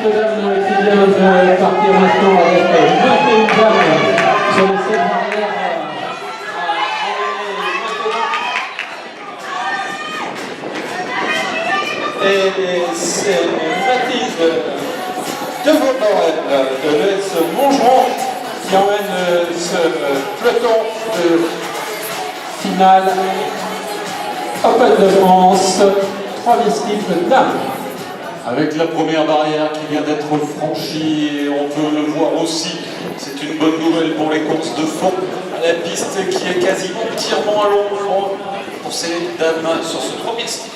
mesdames, qui vient de partir maintenant avec 21 dames sur les 7 barrières. Et c'est Mathilde de Vauban de l'ES Montgeron qui emmène ce peloton de finale Open de France, 3 styles dames. Avec la première barrière qui vient d'être franchie, et on peut le voir aussi, c'est une bonne nouvelle pour les courses de fond. La piste qui est quasiment entièrement à l'ombre pour ces dames sur ce premier style.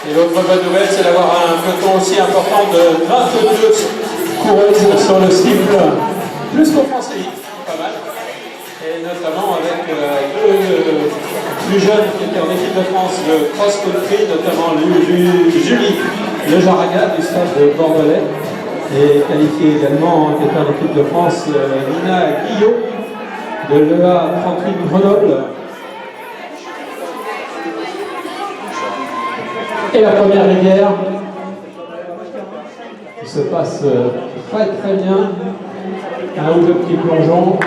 Et l'autre bonne nouvelle, c'est d'avoir un peloton aussi important de 22 coureuses sur le style plus qu'offensif, pas mal. Et notamment avec deux plus jeunes qui étaient en équipe de France, le cross-country, notamment Julie Lejaraga du stade de Bordelais, et qualifiée également, qui était en équipe de France, Nina Guillot de l'EA 38 Grenoble. Et la première rivière qui se passe très très bien. Un ou deux petits plongeons.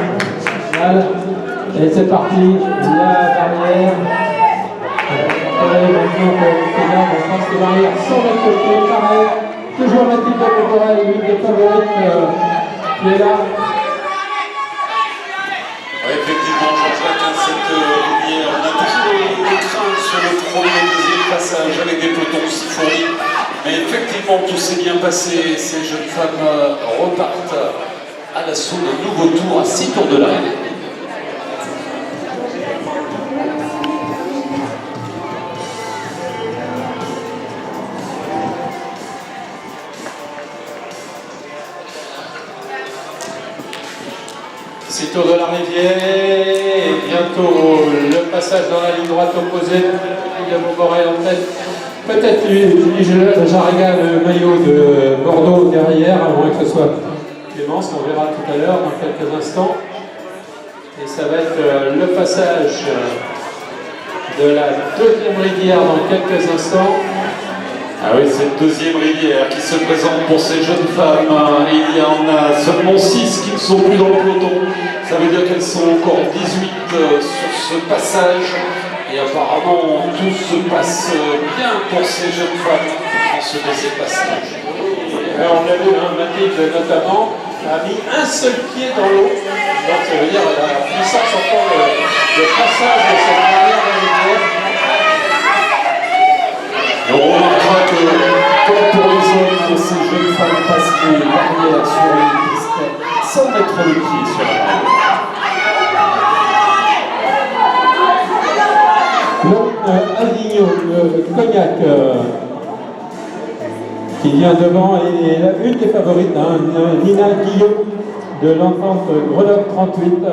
Et c'est parti, la barrière. Maintenant on passe les barrières sans mettre le pied, pareil. Toujours Mathilde de Montborel, l'une des favorites qui est là. Oui, effectivement, Jean-Jacques, cette rivière, on a toujours des craintes sur le premier et deuxième passage avec des pelotons aussi fournis. Mais effectivement, tout s'est bien passé. Ces jeunes femmes repartent à l'assaut d'un nouveau tour à 6 tours de l'arrivée. C'est tour de la rivière et bientôt le passage dans la ligne droite opposée de Montborel en tête. Peut-être Lejaraga, le maillot de Bordeaux derrière, à moins que ce soit Clémence, on verra tout à l'heure dans quelques instants. Et ça va être le passage de la deuxième rivière dans quelques instants. Ah oui, cette deuxième rivière qui se présente pour ces jeunes femmes. Il y en a seulement 6 qui ne sont plus dans le peloton. Ça veut dire qu'elles sont encore 18 sur ce passage. Et apparemment, tout se passe bien pour ces jeunes femmes dans ce deuxième passage. Alors, on l'a vu, Mathilde notamment a mis un seul pied dans l'eau. Donc ça veut dire la puissance encore de passage de cette barrière de rivière. Et on remarquera que, comme pour les hommes, ces jeunes femmes passent les barrières sur les pistes sans mettre le pied sur la barrière. Avignon, le Cognac, qui vient devant, et une des favorites, Nina Guillot de l'Entente Grenoble 38.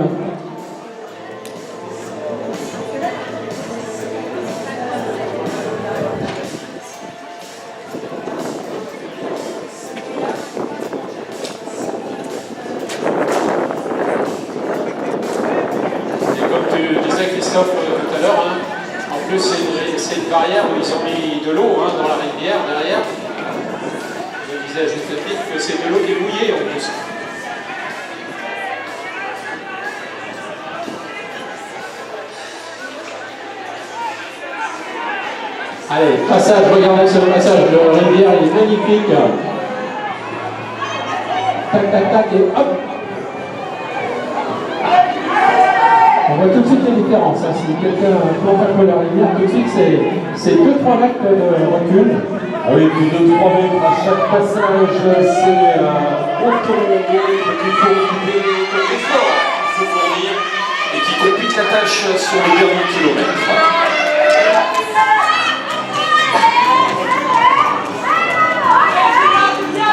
Christophe tout à l'heure, en plus c'est une barrière où ils ont mis de l'eau dans la rivière derrière. Je disais à juste titre que c'est de l'eau qui est mouillée en plus. Allez, passage, regardez ce passage de rivière, il est magnifique. Tac, tac, tac, et hop! On voit tout de suite les différences. Si quelqu'un plante un peu la rivière, tout de suite c'est 2-3 mètres de recul. Ah oui, plus de 3 mètres à chaque passage, c'est autant qu'il faut occuper côté fort, il faut fournir, et qui complique la tâche sur le dernier kilomètre.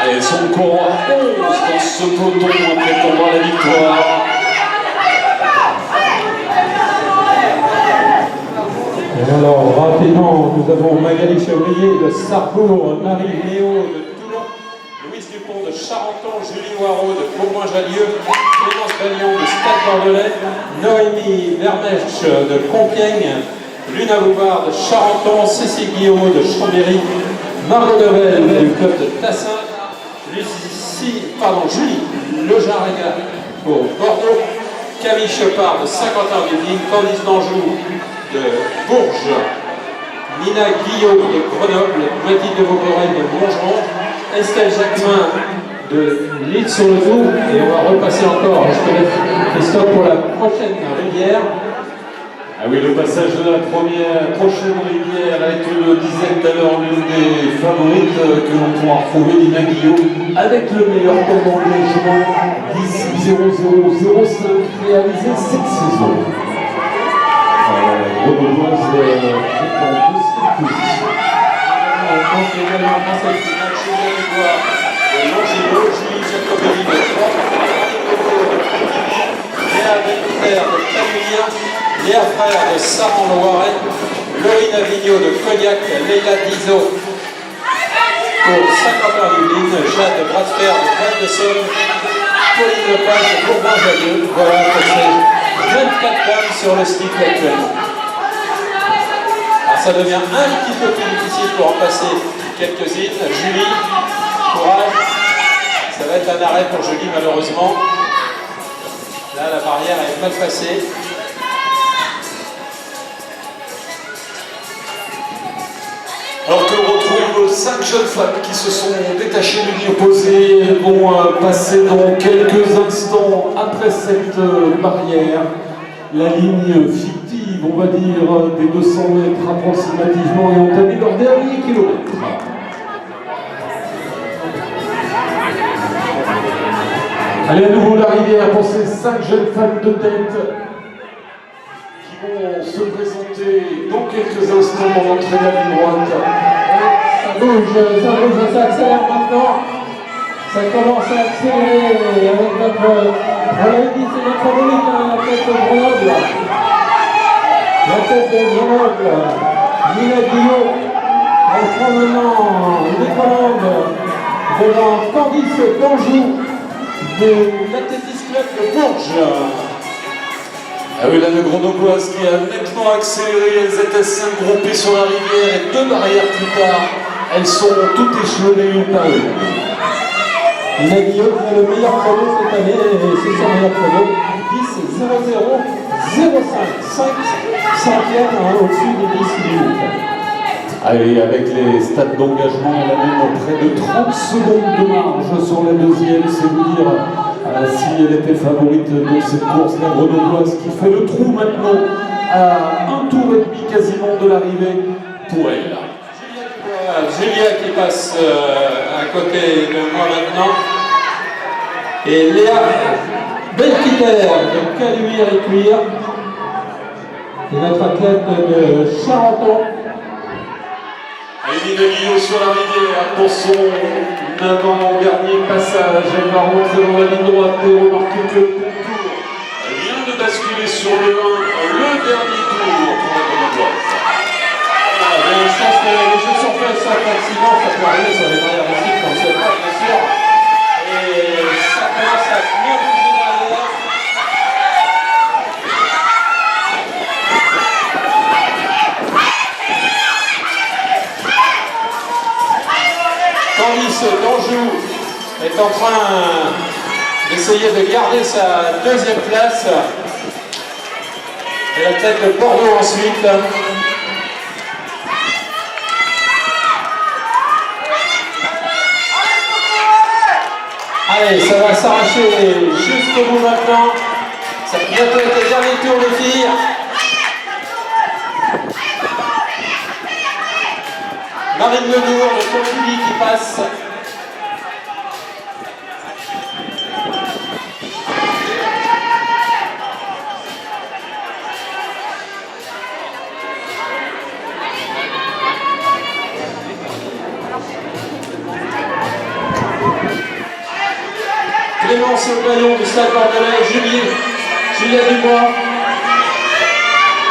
Allez, elles sont encore à 11 dans ce peloton à prétendre à la victoire. Et alors, rapidement, nous avons Magali Chevrier de Sarrebourg, Marie-Léo de Toulon, Louise Dupont de Charenton, Julie Noirot de Beaumont-Jallieu, Clémence Bagnon de Stade Bordelais, Noémie Vermèche de Compiègne, Luna Bouvard de Charenton, Cécile Guillaume de Chambéry, Margot Devel du club de Tassin, Julie Lejarraga pour Bordeaux, Camille Chopard de Saint-Quentin-en-Yvelines, Candice d'Anjou de Bourges, Nina Guillaume de Grenoble, Mathilde de Vaugorel de Montgeron, Estelle Jacquemin de Lille-sur-le-Doubs, et on va repasser encore, je te laisse Christophe pour la prochaine rivière. Ah oui, le passage de la prochaine rivière est, tu le disais tout à l'heure, l'une des favorites que l'on pourra retrouver, Nina Guillaume, avec le meilleur temps d'engagement, 10-0-0-0-5, réalisé cette saison. Grenobloise en deuxième position. On compte également dans cette finale Julien Dubois de Longino, Julie Jacobelli de Troyes, Léa Beniter de Camille, Léa Frère de Saran-Loiret, Laurine Avignon de Cognac, Leila Dizo pour Saint-Quentin-en-Yvelines, Jade de Bradfer de Val-de-Saône, Pauline Lepage de Bourbon-Jallieu. Voilà pour ces 24 dames sur le stick actuellement. Alors ça devient un petit peu plus difficile pour en passer quelques-unes. Julie, courage. Ça va être un arrêt pour Julie malheureusement. Là la barrière est mal passée. Alors que l'on retrouve 5 jeunes femmes qui se sont détachées du ligne opposé, elles vont passer dans quelques instants après cette barrière, la ligne fictive, on va dire, des 200 mètres approximativement, et entamer leur dernier kilomètre. Allez, à nouveau la rivière pour ces 5 jeunes femmes de tête qui vont se présenter dans quelques instants dans l'entrée de la ligne droite. Ça bouge, ça accélère maintenant. Ça commence à accélérer avec notre, on l'avait dit, c'est notre favorite, la tête de Grenoble. La tête de Grenoble, Nina Guillot, elle prend maintenant les commandes devant Candice d'Anjou de l'Athlétisme Club de Bourges. Ah oui, là, le Grenobloise qui a nettement accéléré, elles étaient 5 groupées sur la rivière et 2 barrières plus tard, elles sont toutes échelonnées une par une. Nina Guillot qui a le meilleur chrono cette année, et c'est son meilleur chrono, 10-0-0-0-5, 5e au-dessus des 10 minutes. Allez, avec les stades d'engagement, elle a même près de 30 secondes de marge sur la deuxième, c'est vous dire si elle était favorite dans cette course, la Grenobloise qui fait le trou maintenant à un tour et demi quasiment de l'arrivée pour elle. Julia qui passe à côté de moi maintenant. Et Léa Belkiter de Caluire et Cuire. Et notre athlète de Charenton. Nina Guillot sur la rivière pour son avant-dernier passage. Elle va rentrer dans la ligne droite et remarquer que le contour vient de basculer sur le 1, le dernier tour pour la Grenobloise. Je pense que les jeux sont faits sans accident, ça peut arriver sur les barrières de cycle, on ne sait pas bien sûr. Et ça commence à bien bouger derrière. Candice d'Anjou est en train d'essayer de garder sa deuxième place. Et la tête de Bordeaux ensuite. Allez, ça va s'arracher jusqu'au bout maintenant. Ça va bientôt être le dernier tour de filles. Marine Lenour de Pontivy qui passe. Clémence Bayon du Stade Bordelais, Julia Dubois.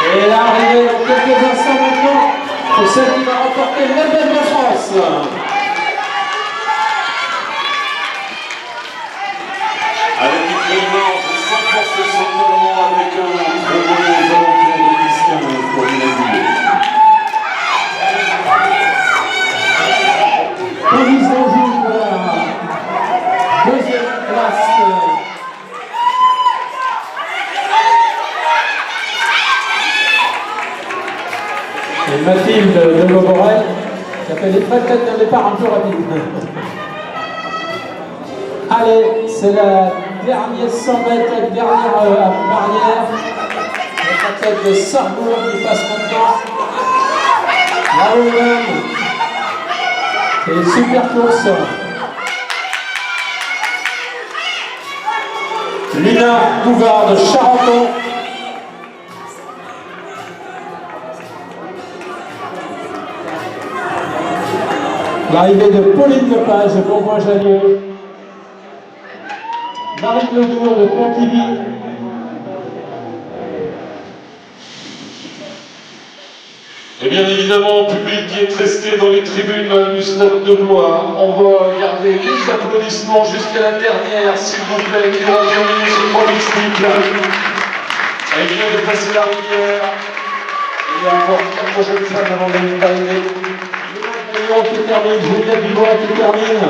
Et là, arrivée dans quelques instants maintenant pour celle qui va remporter le label de France. Avec une belle marge, sans forcer son talent, avec un trop beau aux alentours de 10-15 pour Nina Guillot. Candice d'Anjou, voilà. Et Mathilde de Loborel qui a fait des frais de départ un peu rapide. Allez, c'est la dernière 100 mètres, dernière barrière. La tête de Sarrebourg qui passe maintenant. Bravo même. C'est une super course. Lina Bouvard de Charenton. L'arrivée de Pauline Lepage de Bourgoin-Jallieu. Marie Ledour de Pontivy. Et bien évidemment, public qui est resté dans les tribunes du stade de Blois, on va garder les applaudissements jusqu'à la dernière, s'il vous plaît, qui vont terminer ce premier steeple. Elle vient de passer la rivière. Il y a encore 4 jeunes femmes avant d'arriver. Qui termine, Juliette Dubois qui termine.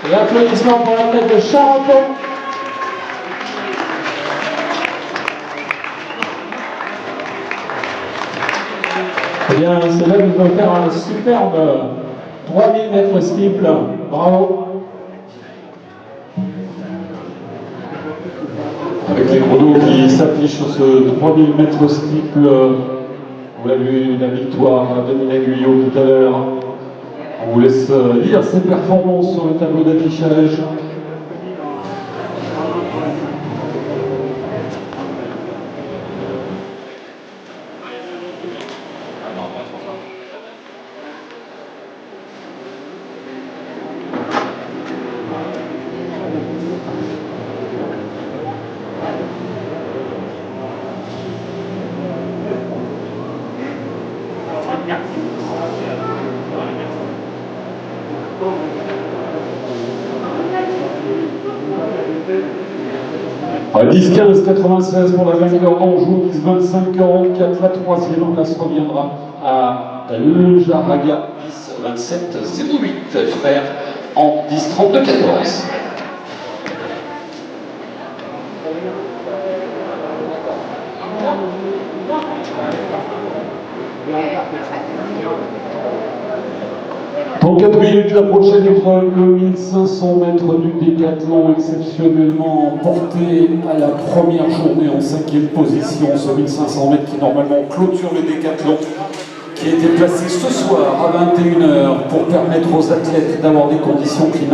Et applaudissements pour la tête de Charenton. Eh bien, c'est là qu'ils vont faire un superbe 3000 mètres steeple. Bravo. Avec les chronos qui s'affichent sur ce 3000 mètres steeple, vous l'avez vu, la victoire de Dominique Guyot tout à l'heure. On vous laisse lire ses performances sur le tableau d'affichage. À 10-15-96 pour la vainqueur d'Anjou, 10-25-44, la troisième place reviendra à Le Jaraga, 10-27-08, frère, en 10-32-14. Dans 4 minutes, la prochaine épreuve, le 1500 mètres du décathlon, exceptionnellement porté à la première journée en 5e position, ce 1500 mètres qui normalement clôture le décathlon, qui a été placé ce soir à 21 h pour permettre aux athlètes d'avoir des conditions climatiques.